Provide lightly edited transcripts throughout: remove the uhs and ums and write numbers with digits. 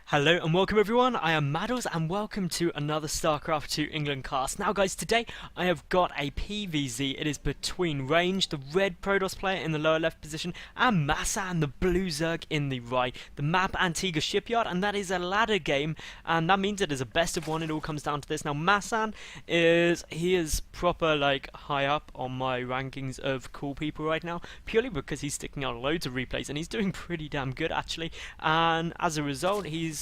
Hello and welcome everyone, I am Madals and welcome to another StarCraft 2 England cast. Now guys, today I have got a PvZ. It is between RaNgeD, the red Protoss player in the lower left position, and MaSsan, the blue Zerg in the right. The map Antigua Shipyard, and that is a ladder game, and that means it is a best of one. It all comes down to this. Now MaSsan is proper like high up on my rankings of cool people right now, purely because he's sticking out loads of replays and he's doing pretty damn good actually, and as a result he's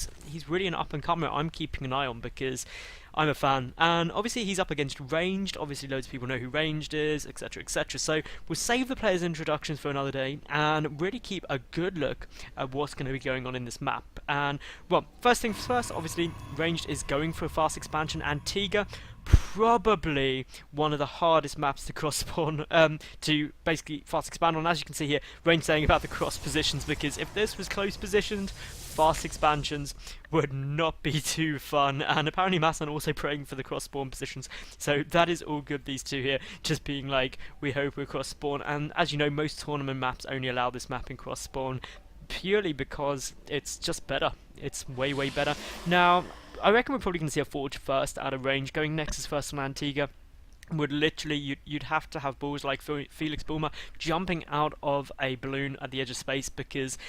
really an up-and-comer I'm keeping an eye on because I'm a fan. And obviously he's up against RaNgeD, obviously loads of people know who RaNgeD is, etc, etc. So we'll save the players' introductions for another day and really keep a good look at what's going to be going on in this map. And well, first things first, obviously RaNgeD is going for a fast expansion. Antigua, probably one of the hardest maps to cross spawn to basically fast expand on. As you can see here, RaNgeD saying about the cross positions, because if this was close positioned, fast expansions would not be too fun, and apparently MaSsan also praying for the cross spawn positions, so that is all good. These two here just being like, we hope we're cross spawn, and as you know, most tournament maps only allow this map in cross spawn purely because it's just better. It's way better. Now I reckon we're probably going to see a Forge first out of RaNgeD, going Nexus first on Antigua. Would literally, you'd have to have balls like Felix Bulmer jumping out of a balloon at the edge of space, because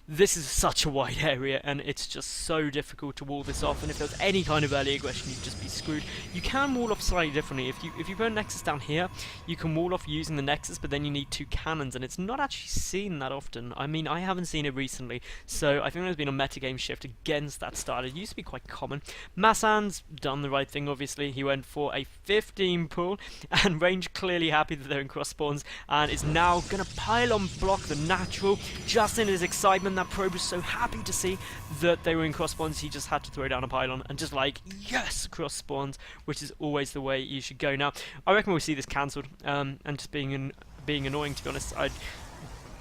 this is such a wide area and it's just so difficult to wall this off, and if there's any kind of early aggression you'd just be screwed. You can wall off slightly differently. If you put a Nexus down here, you can wall off using the Nexus, but then you need two cannons, and it's not actually seen that often. I mean, I haven't seen it recently, so I think there's been a metagame shift against that style. It used to be quite common. MaSsan's done the right thing, obviously. He went for a 15 pull, and RaNgeD clearly happy that they're in cross spawns, and is now going to pile on block the natural. Just in his excitement, that probe was so happy to see that they were in cross spawns, he just had to throw down a pylon and just like, yes, cross spawns, which is always the way you should go. Now, I reckon we'll see this cancelled, and just being annoying, to be honest.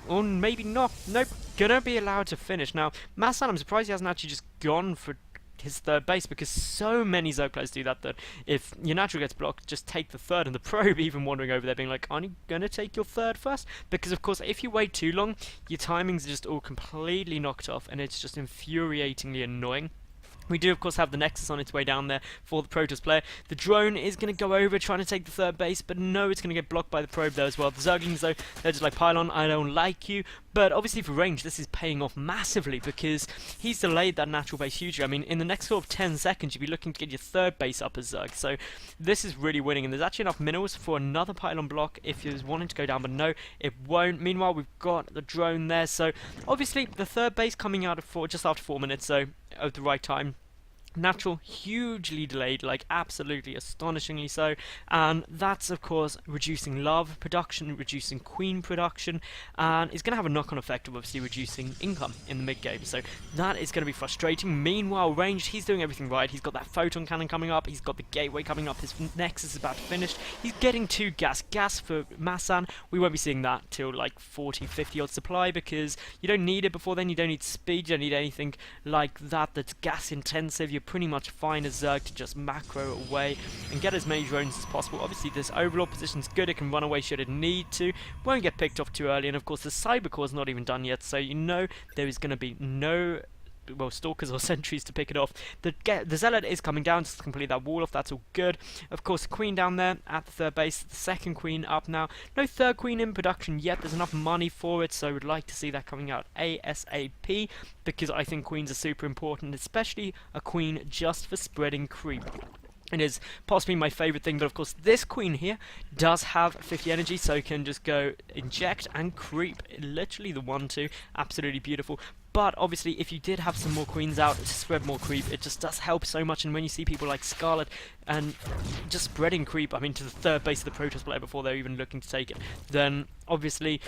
Or maybe not. Nope, gonna be allowed to finish. Now, MaSsan, I'm surprised he hasn't actually just gone for his third base, because so many Zerg players do that if your natural gets blocked, just take the third, and the probe even wandering over there being like, aren't you gonna take your third first? Because of course if you wait too long, your timings are just all completely knocked off and it's just infuriatingly annoying. We do, of course, have the Nexus on its way down there for the Protoss player. The drone is going to go over trying to take the third base, but no, it's going to get blocked by the probe there as well. The Zerglings, though, they're just like, pylon, I don't like you. But obviously for RaNgeD, this is paying off massively, because he's delayed that natural base hugely. I mean, in the next sort of 10 seconds, you'd be looking to get your third base up as Zerg. So this is really winning, and there's actually enough minerals for another pylon block if you're wanting to go down, but no, it won't. Meanwhile, we've got the drone there, so obviously the third base coming out of just after 4 minutes, so at the right time. Natural, hugely delayed, like absolutely astonishingly so, and that's of course reducing lava production, reducing queen production, and it's going to have a knock-on effect of obviously reducing income in the mid-game, so that is going to be frustrating. Meanwhile, RaNgeD, he's doing everything right. He's got that photon cannon coming up, he's got the gateway coming up, his Nexus is about to finish, he's getting 2 gas for MaSsan. We won't be seeing that till like 40-50 odd supply, because you don't need it before then. You don't need speed, you don't need anything like that that's gas intensive. You're pretty much fine as Zerg to just macro away and get as many drones as possible. Obviously this overlord position's good, it can run away should it need to, won't get picked off too early, and of course the cyber core is not even done yet, so you know there is going to be no stalkers or sentries to pick it off. The zealot is coming down to complete that wall off, that's all good. Of course, the queen down there at the third base, the second queen up now. No third queen in production yet, there's enough money for it, so I would like to see that coming out ASAP, because I think queens are super important, especially a queen just for spreading creep. It is possibly my favourite thing, but of course this queen here does have 50 energy, so you can just go inject and creep. Literally the 1-2, absolutely beautiful. But obviously if you did have some more queens out to spread more creep, it just does help so much, and when you see people like Scarlet and just spreading creep, I mean to the third base of the Protoss player before they're even looking to take it, then obviously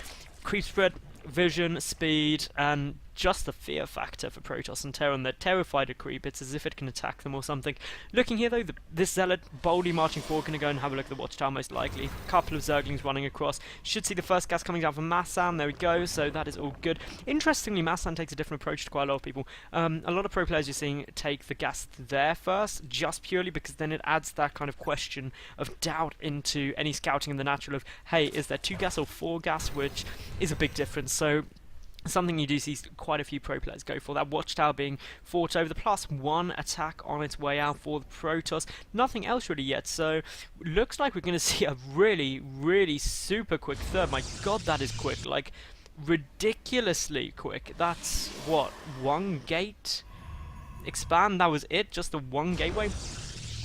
creep spread, vision, speed, and just the fear factor for Protoss and Terran. They're terrified of creep. It's as if it can attack them or something. Looking here though, this Zealot boldly marching forward, going to go and have a look at the Watchtower most likely. A couple of Zerglings running across. Should see the first gas coming down from MaSsan. There we go. So that is all good. Interestingly, MaSsan takes a different approach to quite a lot of people. A lot of pro players you're seeing take the gas there first, just purely because then it adds that kind of question of doubt into any scouting in the natural of, hey, is there 2 gas or 4 gas, which is a big difference. So something you do see quite a few pro players go for. That watchtower being fought over, the +1 attack on its way out for the Protoss. Nothing else really yet, so looks like we're going to see a really super quick third. My god, that is quick, like ridiculously quick. That's what, 1 gate expand, that was it, just the 1 gateway.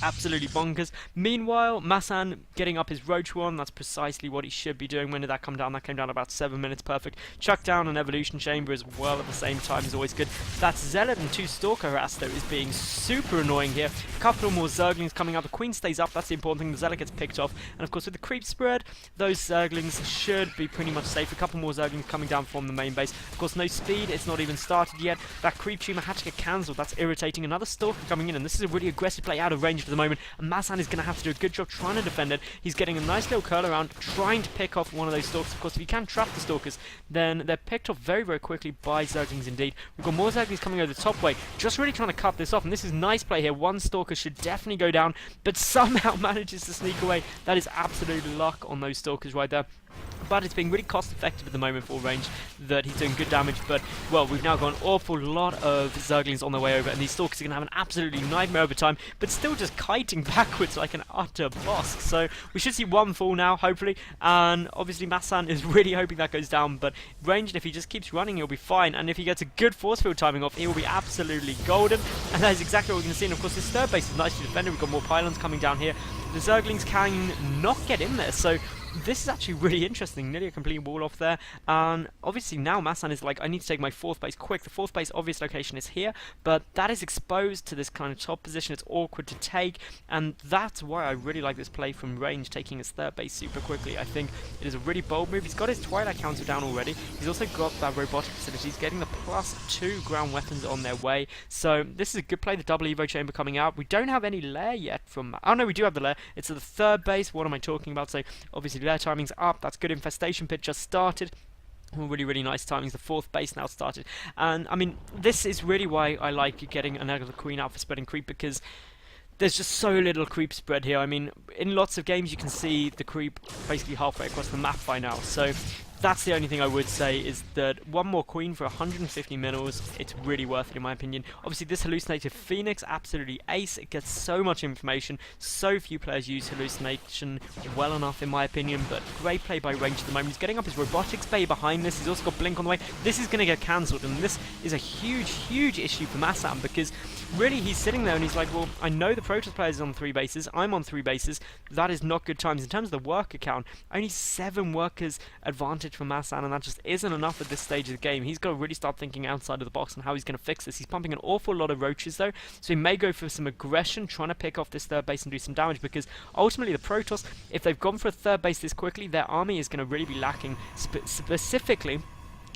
Absolutely bonkers. Meanwhile, MaSsan getting up his Roach one. That's precisely what he should be doing. When did that come down? That came down about 7 minutes. Perfect. Chuck down an Evolution Chamber as well at the same time is always good. That Zealot and 2 Stalker harass, though, is being super annoying here. A couple more Zerglings coming out. The Queen stays up. That's the important thing. The Zealot gets picked off. And, of course, with the creep spread, those Zerglings should be pretty much safe. A couple more Zerglings coming down from the main base. Of course, no speed. It's not even started yet. That creep tumor had to get cancelled. That's irritating. Another Stalker coming in, and this is a really aggressive play out of range for the moment. And MaSsan is going to have to do a good job trying to defend it. He's getting a nice little curl around, trying to pick off one of those Stalkers. Of course, if you can trap the Stalkers, then they're picked off very quickly by Zerglings indeed. We've got more Zerglings coming over the top way, just really trying to cut this off, and this is nice play here. 1 Stalker should definitely go down, but somehow manages to sneak away. That is absolute luck on those Stalkers right there. But it's being really cost effective at the moment for range, that he's doing good damage. But, well, we've now got an awful lot of Zerglings on their way over, and these Stalkers are going to have an absolutely nightmare over time, but still just kiting backwards like an utter boss. So we should see 1 fall now, hopefully, and obviously MaSsan is really hoping that goes down, but RaNgeD, if he just keeps running, he'll be fine, and if he gets a good force field timing off, he will be absolutely golden, and that is exactly what we're going to see. And of course, this third base is nicely defended. We've got more pylons coming down here. The Zerglings can not get in there, so this is actually really interesting. Nearly a complete wall off there, and obviously now MaSsan is like, I need to take my 4th base quick. The 4th base obvious location is here, but that is exposed to this kind of top position. It's awkward to take, and that's why I really like this play from RaNgeD, taking his 3rd base super quickly. I think it is a really bold move. He's got his Twilight counter down already. He's also got that robotic facility. He's getting the +2 ground weapons on their way, so this is a good play. The double Evo chamber coming out. We don't have any lair yet from, oh no, we do have the lair. It's at the 3rd base. What am I talking about? So obviously lair timing's up. That's good. Infestation pit just started. Really nice timings. The 4th base now started, and I mean, this is really why I like getting another Queen out for spreading creep, because there's just so little creep spread here. I mean, in lots of games you can see the creep basically halfway across the map by now, so that's the only thing I would say, is that 1 more Queen for 150 minerals, it's really worth it in my opinion. Obviously this hallucinated Phoenix, absolutely ace. It gets so much information. So few players use hallucination well enough in my opinion, but great play by RaNgeD at the moment. He's getting up his robotics bay behind this. He's also got blink on the way. This is going to get cancelled, and this is a huge issue for MaSsan, because really he's sitting there and he's like, well, I know the Protoss players is on 3 bases, I'm on 3 bases. That is not good times. In terms of the worker count, only 7 workers advantage for MaSsan, and that just isn't enough at this stage of the game. He's got to really start thinking outside of the box on how he's going to fix this. He's pumping an awful lot of roaches though, so he may go for some aggression, trying to pick off this 3rd base and do some damage, because ultimately the Protoss, if they've gone for a 3rd base this quickly, their army is going to really be lacking. Specifically,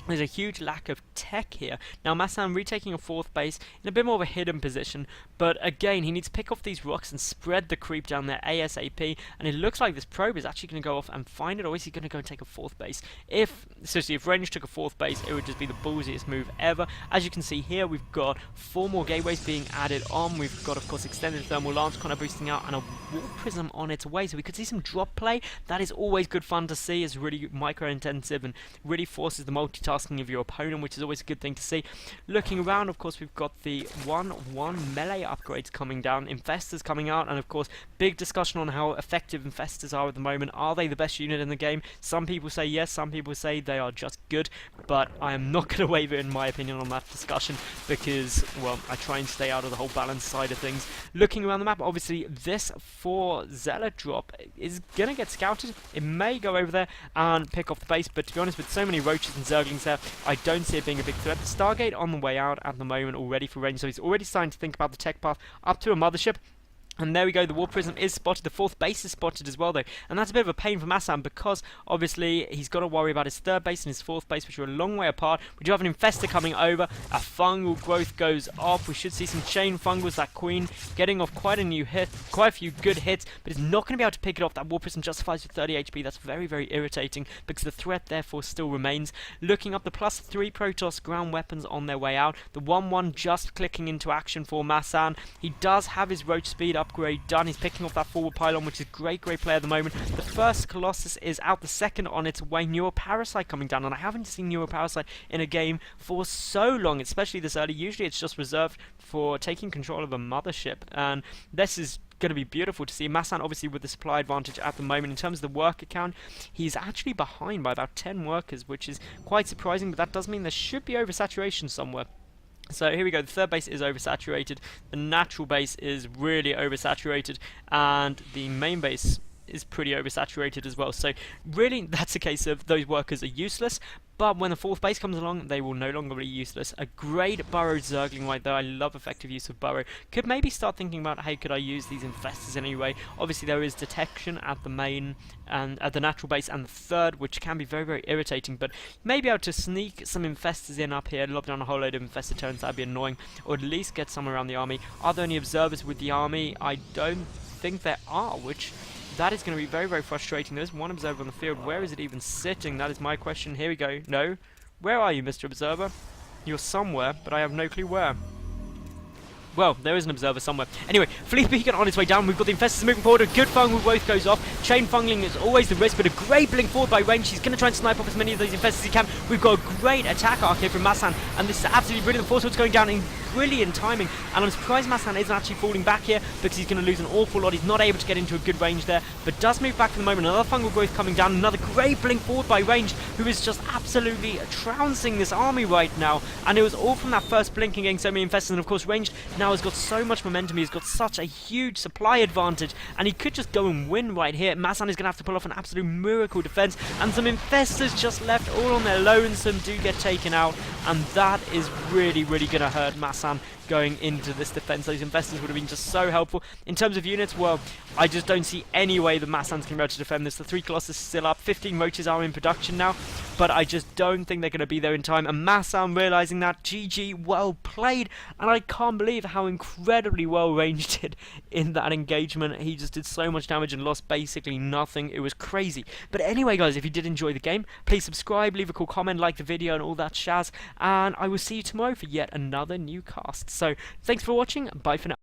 there's a huge lack of tech here. Now MaSsan retaking a 4th base in a bit more of a hidden position, but again he needs to pick off these rocks and spread the creep down there ASAP, and it looks like this probe is actually going to go off and find it, or is he going to go and take a 4th base? If RaNgeD took a 4th base, it would just be the ballsiest move ever. As you can see here, we've got 4 more gateways being added on. We've got, of course, extended thermal lance kind of boosting out, and a wall prism on its way, so we could see some drop play. That is always good fun to see. It's really micro intensive and really forces the multitasking of your opponent, which is always a good thing to see. Looking around, of course, we've got the 1-1 melee upgrades coming down, infestors coming out, and of course big discussion on how effective infestors are at the moment. Are they the best unit in the game? Some people say yes, some people say they are just good, but I am not going to waver in my opinion on that discussion, because, well, I try and stay out of the whole balance side of things. Looking around the map, obviously this 4 Zealot drop is going to get scouted. It may go over there and pick off the base, but to be honest, with so many roaches and Zerglings there, I don't see it being a big threat. The Stargate on the way out at the moment already for RaNgeD, so he's already starting to think about the tech path up to a mothership. And there we go, the War Prism is spotted, the 4th base is spotted as well though, and that's a bit of a pain for MaSsan, because obviously he's got to worry about his 3rd base and his 4th base, which are a long way apart. We do have an infestor coming over, a fungal growth goes off, we should see some chain fungals. That Queen getting off quite a few good hits, but it's not going to be able to pick it off. That War Prism justifies with 30 HP, that's very irritating, because the threat therefore still remains. Looking up, the +3 Protoss ground weapons on their way out, the 1-1 just clicking into action for MaSsan. He does have his roach speed up upgrade done. He's picking off that forward pylon, which is great play at the moment. The first Colossus is out, the second on its way. Neuroparasite coming down, and I haven't seen Neuroparasite in a game for so long, especially this early. Usually it's just reserved for taking control of a mothership, and this is going to be beautiful to see. MaSsan obviously with the supply advantage at the moment. In terms of the worker count, he's actually behind by about 10 workers, which is quite surprising, but that does mean there should be oversaturation somewhere. So here we go, the third base is oversaturated, the natural base is really oversaturated, and the main base is pretty oversaturated as well. So really that's a case of those workers are useless, but when the fourth base comes along, they will no longer be useless. A great burrow Zergling right there. I love effective use of burrow. Could maybe start thinking about, hey, could I use these infestors in any way? Obviously there is detection at the main and at the natural base and the third, which can be very irritating, but maybe able to sneak some infestors in up here, lob down a whole load of infestor turns. That'd be annoying, or at least get some around the army. Are there any observers with the army? I don't think there are, which that is going to be very frustrating. There's one observer on the field. Where is it even sitting? That is my question. Here we go. No. Where are you, Mr. Observer? You're somewhere, but I have no clue where. Well, there is an observer somewhere. Anyway, Flea Beacon on its way down. We've got the infestors moving forward. A good fungal both goes off. Chain fungling is always the risk, but a great blink forward by range. He's going to try and snipe off as many of those infestors as he can. We've got a great attack arc here from MaSsan, and this is absolutely brilliant. The force what's going down in brilliant timing, and I'm surprised MaSsan isn't actually falling back here, because he's going to lose an awful lot. He's not able to get into a good range there, but does move back for the moment. Another fungal growth coming down. Another great blink forward by RaNgeD, who is just absolutely trouncing this army right now, and it was all from that first blinking getting so many infestors. And of course RaNgeD now has got so much momentum. He's got such a huge supply advantage, and he could just go and win right here. MaSsan is going to have to pull off an absolute miracle defense, and some infestors just left all on their lonesome do get taken out, and that is really going to hurt MaSsan going into this defense. Those infestors would have been just so helpful. In terms of units, well, I just don't see any way that MaSsan's going to be able to defend this. The 3 Colossus is still up, 15 roaches are in production now, but I just don't think they're going to be there in time, and MaSsan realising that, GG, well played, and I can't believe how incredibly well RaNgeD did in that engagement. He just did so much damage and lost basically nothing. It was crazy. But anyway guys, if you did enjoy the game, please subscribe, leave a cool comment, like the video and all that shaz, and I will see you tomorrow for yet another new cast. So thanks for watching, bye for now.